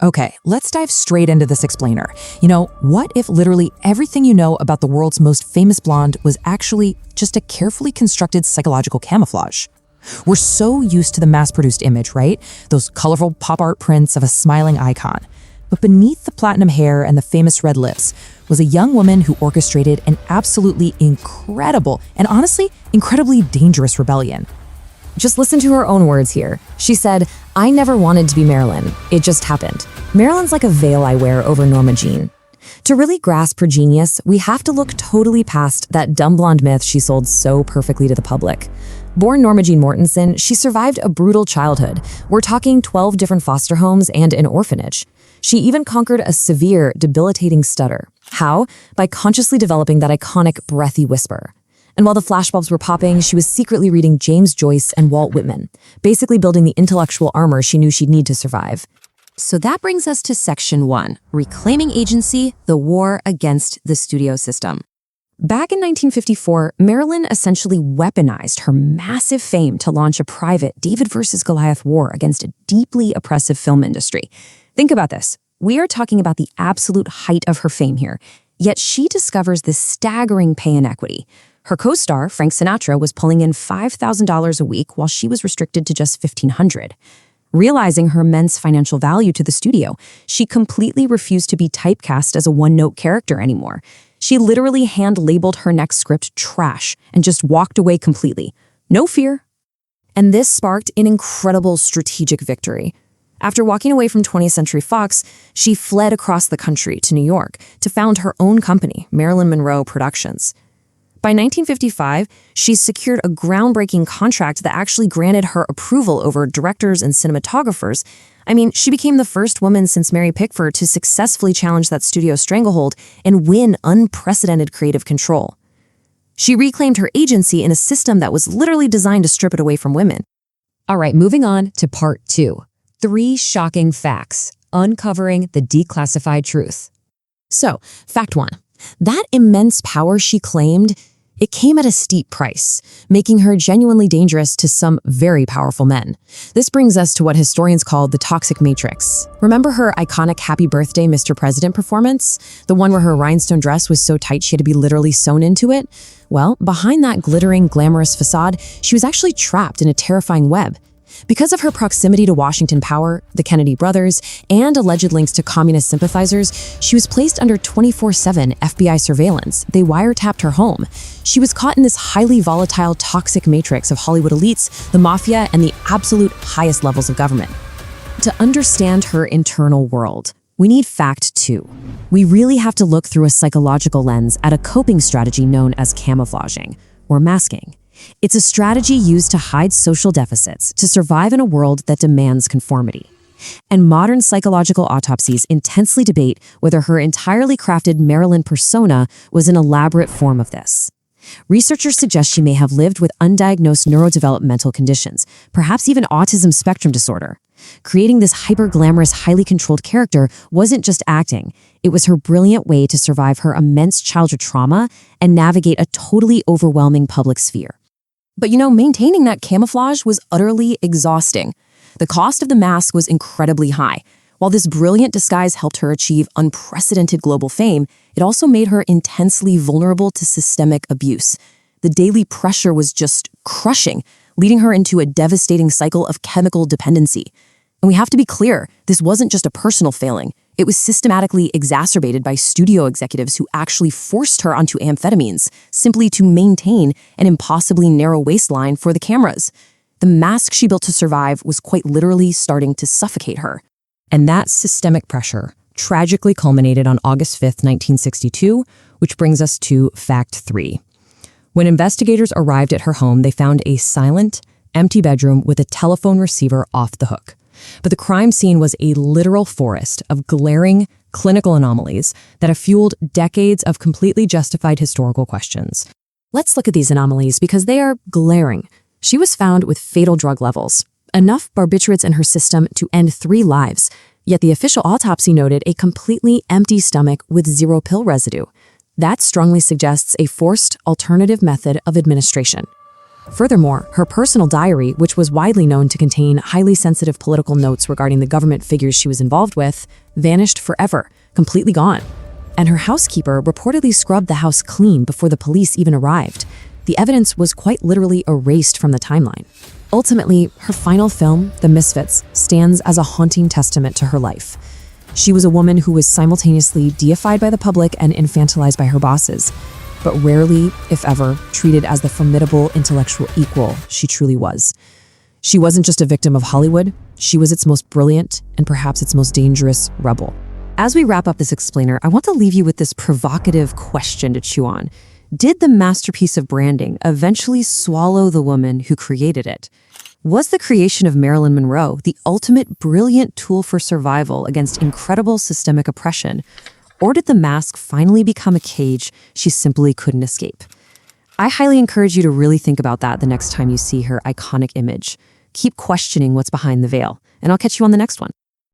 Okay, let's dive straight into this explainer. What if literally everything you know about the world's most famous blonde was actually just a carefully constructed psychological camouflage? We're so used to the mass-produced image, right? Those colorful pop art prints of a smiling icon. But beneath the platinum hair and the famous red lips was a young woman who orchestrated an absolutely incredible and honestly incredibly dangerous rebellion. Just listen to her own words here. She said, "I never wanted to be Marilyn. It just happened." Marilyn's like a veil I wear over Norma Jeane. To really grasp her genius, we have to look totally past that dumb blonde myth she sold so perfectly to the public. Born Norma Jeane Mortensen, she survived a brutal childhood. We're talking 12 different foster homes and an orphanage. She even conquered a severe, debilitating stutter. How? By consciously developing that iconic breathy whisper. And while the flashbulbs were popping, she was secretly reading James Joyce and Walt Whitman, basically building the intellectual armor she knew she'd need to survive. So that brings us to Section 1, Reclaiming Agency, the War Against the Studio System. Back in 1954, Marilyn essentially weaponized her massive fame to launch a private David versus Goliath war against a deeply oppressive film industry. Think about this. We are talking about the absolute height of her fame here, yet she discovers this staggering pay inequity. Her co-star, Frank Sinatra, was pulling in $5,000 a week while she was restricted to just $1,500. Realizing her immense financial value to the studio, she completely refused to be typecast as a one-note character anymore. She literally hand-labeled her next script trash and just walked away completely. No fear. And this sparked an incredible strategic victory. After walking away from 20th Century Fox, she fled across the country to New York to found her own company, Marilyn Monroe Productions. By 1955, she secured a groundbreaking contract that actually granted her approval over directors and cinematographers. I mean, she became the first woman since Mary Pickford to successfully challenge that studio stranglehold and win unprecedented creative control. She reclaimed her agency in a system that was literally designed to strip it away from women. All right, moving on to Part 2. 3 shocking facts, uncovering the declassified truth. So, fact 1. That immense power she claimed, it came at a steep price, making her genuinely dangerous to some very powerful men. This brings us to what historians call the toxic matrix. Remember her iconic Happy Birthday, Mr. President performance? The one where her rhinestone dress was so tight she had to be literally sewn into it? Well, behind that glittering, glamorous facade, she was actually trapped in a terrifying web. Because of her proximity to Washington power, the Kennedy brothers, and alleged links to communist sympathizers, she was placed under 24/7 FBI surveillance. They wiretapped her home. She was caught in this highly volatile, toxic matrix of Hollywood elites, the mafia, and the absolute highest levels of government. To understand her internal world, we need fact 2. We really have to look through a psychological lens at a coping strategy known as camouflaging, or masking. It's a strategy used to hide social deficits to survive in a world that demands conformity. And modern psychological autopsies intensely debate whether her entirely crafted Marilyn persona was an elaborate form of this. Researchers suggest she may have lived with undiagnosed neurodevelopmental conditions, perhaps even autism spectrum disorder. Creating this hyper-glamorous, highly controlled character wasn't just acting. It was her brilliant way to survive her immense childhood trauma and navigate a totally overwhelming public sphere. But maintaining that camouflage was utterly exhausting. The cost of the mask was incredibly high. While this brilliant disguise helped her achieve unprecedented global fame, it also made her intensely vulnerable to systemic abuse. The daily pressure was just crushing, leading her into a devastating cycle of chemical dependency. And we have to be clear, this wasn't just a personal failing. It was systematically exacerbated by studio executives who actually forced her onto amphetamines, simply to maintain an impossibly narrow waistline for the cameras. The mask she built to survive was quite literally starting to suffocate her. And that systemic pressure tragically culminated on August 5th, 1962, which brings us to fact 3. When investigators arrived at her home, they found a silent, empty bedroom with a telephone receiver off the hook. But the crime scene was a literal forest of glaring clinical anomalies that have fueled decades of completely justified historical questions. Let's look at these anomalies because they are glaring. She was found with fatal drug levels, enough barbiturates in her system to end 3 lives, yet the official autopsy noted a completely empty stomach with 0 pill residue. That strongly suggests a forced alternative method of administration. Furthermore, her personal diary, which was widely known to contain highly sensitive political notes regarding the government figures she was involved with, vanished forever, completely gone. And her housekeeper reportedly scrubbed the house clean before the police even arrived. The evidence was quite literally erased from the timeline. Ultimately, her final film, The Misfits, stands as a haunting testament to her life. She was a woman who was simultaneously deified by the public and infantilized by her bosses, but rarely, if ever, treated as the formidable intellectual equal she truly was. She wasn't just a victim of Hollywood, she was its most brilliant and perhaps its most dangerous rebel. As we wrap up this explainer, I want to leave you with this provocative question to chew on. Did the masterpiece of branding eventually swallow the woman who created it? Was the creation of Marilyn Monroe the ultimate brilliant tool for survival against incredible systemic oppression? Or did the mask finally become a cage she simply couldn't escape? I highly encourage you to really think about that the next time you see her iconic image. Keep questioning what's behind the veil, and I'll catch you on the next one.